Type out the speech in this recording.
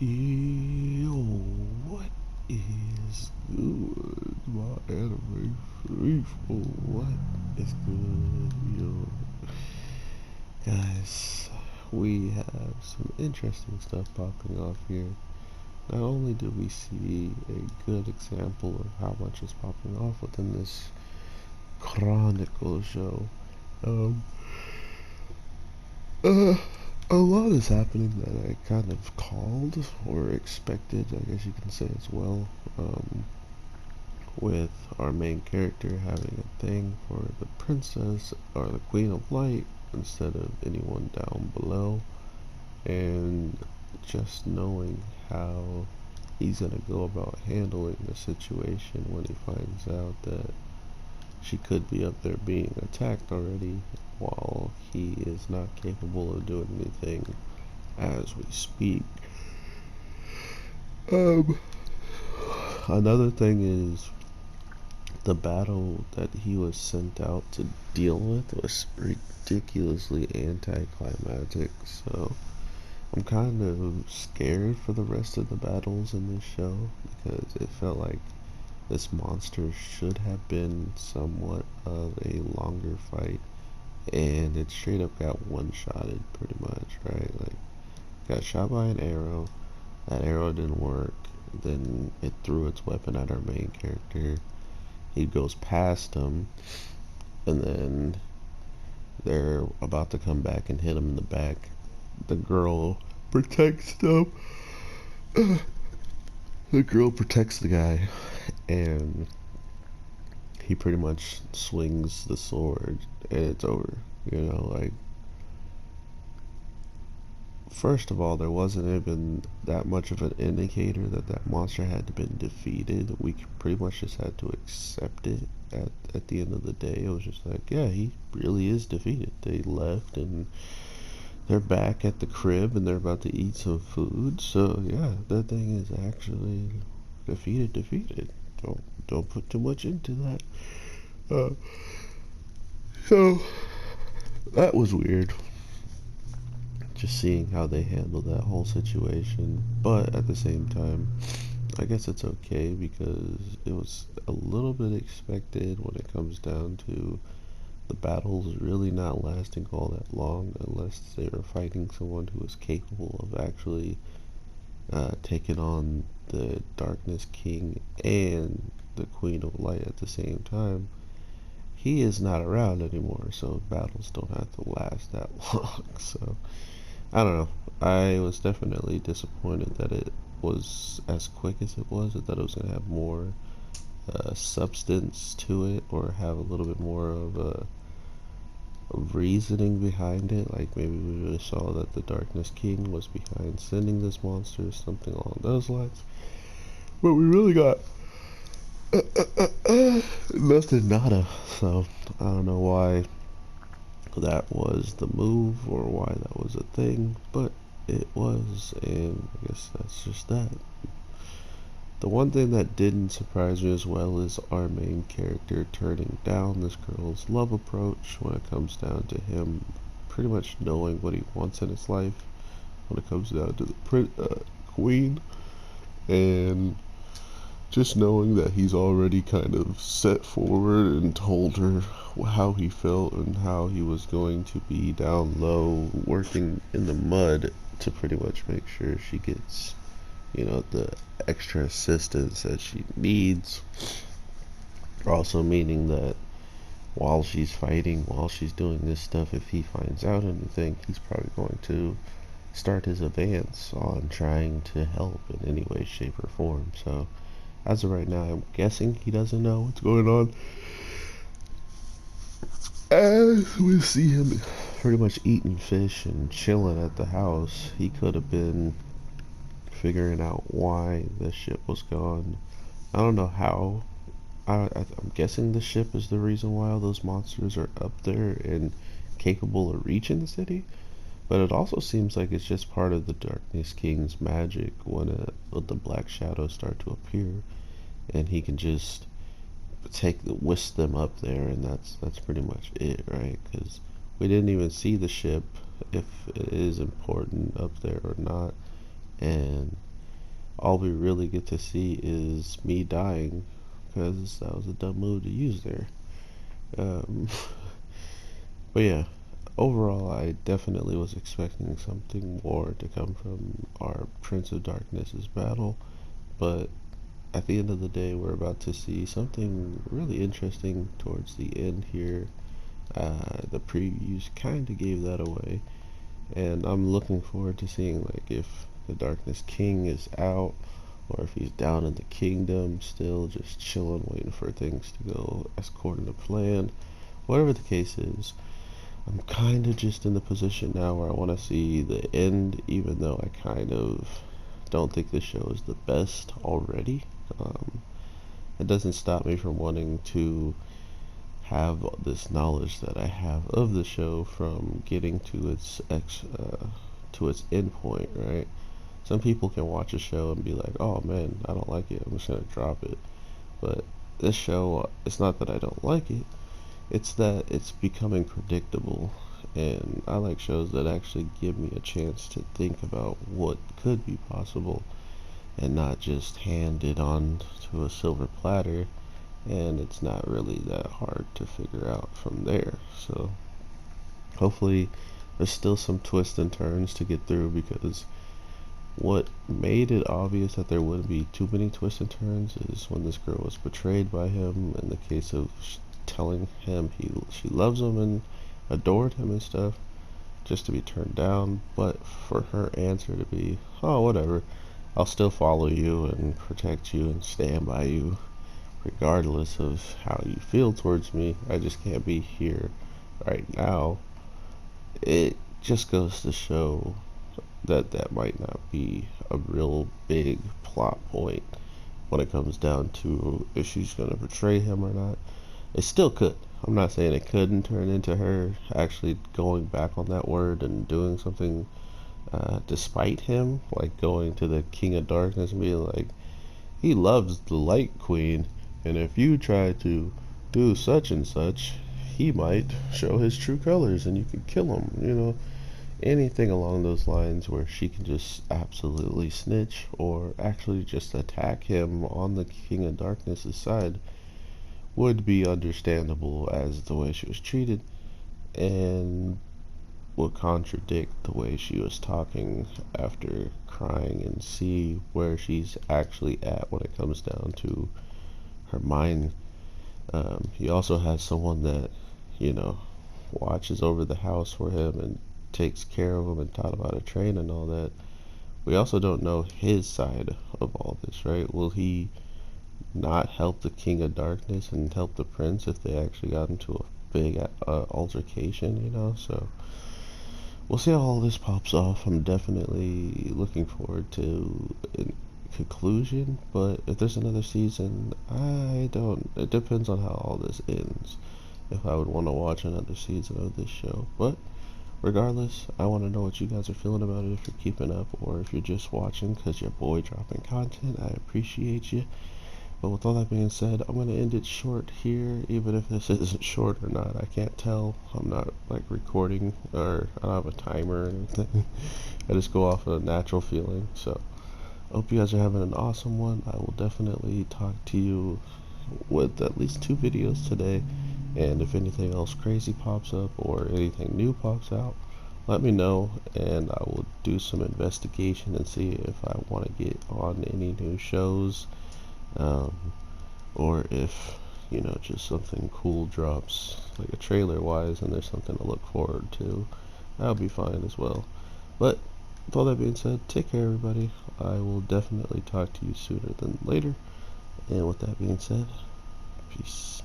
Yo, what is good, my anime faithful? What is good, yo? Guys, we have some interesting stuff popping off here. Not only do we see a good example of how much is popping off within this Chronicle show, um, uh, a lot is happening that I kind of called or expected, I guess you can say as well. With our main character having a thing for the princess or the Queen of Light instead of anyone down below, and just knowing how he's gonna go about handling the situation when he finds out that she could be up there being attacked already while he is not capable of doing anything as we speak. Um, Another thing is the battle that he was sent out to deal with was ridiculously anticlimactic, so I'm kind of scared for the rest of the battles in this show because it felt like this monster should have been somewhat of a longer fight, and it straight up got one-shotted pretty much, right? Like, got shot by an arrow, that arrow didn't work, then it threw its weapon at our main character. He goes past him, and then they're about to come back and hit him in the back. The girl protects them. The girl protects the guy, and he pretty much swings the sword, and it's over. You know, like, first of all, there wasn't even that much of an indicator that that monster had been defeated. We pretty much just had to accept it at the end of the day. It was just like, yeah, he really is defeated. They left, and they're back at the crib, and they're about to eat some food. So, yeah, that thing is actually defeated. Don't put too much into that. Uh, so, that was weird. Just seeing how they handled that whole situation. But at the same time, I guess it's okay because it was a little bit expected when it comes down to the battles really not lasting all that long unless they were fighting someone who was capable of actually taking on the Darkness King and the Queen of Light at the same time. He is not around anymore, so battles don't have to last that long. So I don't know. I was definitely disappointed that it was as quick as it was. I thought it was going to have more substance to it or have a little bit more of a reasoning behind it. Like maybe we would have saw that the Darkness King was behind sending this monster, something along those lines. But we really got nothing, nada. So I don't know why that was the move or why that was a thing, but it was, and I guess that's just that. The one thing that didn't surprise me as well is our main character turning down this girl's love approach when it comes down to him pretty much knowing what he wants in his life when it comes down to the queen, and just knowing that he's already kind of set forward and told her how he felt and how he was going to be down low working in the mud to pretty much make sure she gets, you know, the extra assistance that she needs. Also meaning that while she's fighting, while she's doing this stuff, if he finds out anything, he's probably going to start his advance on trying to help in any way, shape, or form. So as of right now, I'm guessing he doesn't know what's going on. As we see him pretty much eating fish and chilling at the house, he could have been figuring out why the ship was gone. I don't know how. I'm guessing the ship is the reason why all those monsters are up there and capable of reaching the city. But it also seems like it's just part of the Darkness King's magic when the black shadows start to appear, and he can just whisk them up there, and that's pretty much it, right? Because we didn't even see the ship, if it is important up there or not. and all we really get to see is me dying, because that was a dumb move to use there. Um, but yeah, overall, I definitely was expecting something more to come from our Prince of Darkness's battle, but at the end of the day, we're about to see something really interesting towards the end here. The previews kind of gave that away, and I'm looking forward to seeing like if the Darkness King is out or if he's down in the kingdom still just chilling waiting for things to go according to plan. Whatever the case is, I'm kind of just in the position now where I want to see the end, even though I kind of don't think this show is the best already. um, it doesn't stop me from wanting to have this knowledge that I have of the show from getting to its end point, right? Some people can watch a show and be like, "Oh man, I don't like it. I'm just gonna drop it." But this show, it's not that I don't like it. It's that it's becoming predictable, and I like shows that actually give me a chance to think about what could be possible and not just hand it on to a silver platter, and it's not really that hard to figure out from there. So hopefully there's still some twists and turns to get through, because what made it obvious that there wouldn't be too many twists and turns is when this girl was betrayed by him, in the case of telling him she loves him and adored him and stuff, just to be turned down. But for her answer to be, "Oh, whatever, I'll still follow you and protect you and stand by you regardless of how you feel towards me. I just can't be here right now." It just goes to show that that might not be a real big plot point when it comes down to if she's going to betray him or not. It still could. I'm not saying it couldn't turn into her actually going back on that word and doing something despite him, like going to the King of Darkness and being like, "He loves the Light Queen, and if you try to do such and such, he might show his true colors and you can kill him," anything along those lines where she can just absolutely snitch or actually just attack him on the King of Darkness's side would be understandable as the way she was treated, and would contradict the way she was talking after crying, and see where she's actually at when it comes down to her mind. He also has someone that, you know, watches over the house for him and takes care of him and taught him how to train and all that. We also don't know his side of all this, right? Will he not help the King of Darkness and help the Prince if they actually got into a big altercation? So we'll see how all this pops off. I'm definitely looking forward to a conclusion, but if there's another season, I don't. It depends on how all this ends, if I would want to watch another season of this show. But regardless, I want to know what you guys are feeling about it, if you're keeping up or if you're just watching because your boy dropping content. I appreciate you. But with all that being said, I'm going to end it short here, even if this isn't short or not. I can't tell. I'm not like recording, or I don't have a timer or anything. I just go off of a natural feeling. So I hope you guys are having an awesome one. I will definitely talk to you with at least 2 videos today. And if anything else crazy pops up or anything new pops out, let me know, and I will do some investigation and see if I want to get on any new shows, or if just something cool drops, like a trailer wise, and there's something to look forward to. That'll be fine as well. But with all that being said, take care everybody. I will definitely talk to you sooner than later, and with that being said, peace.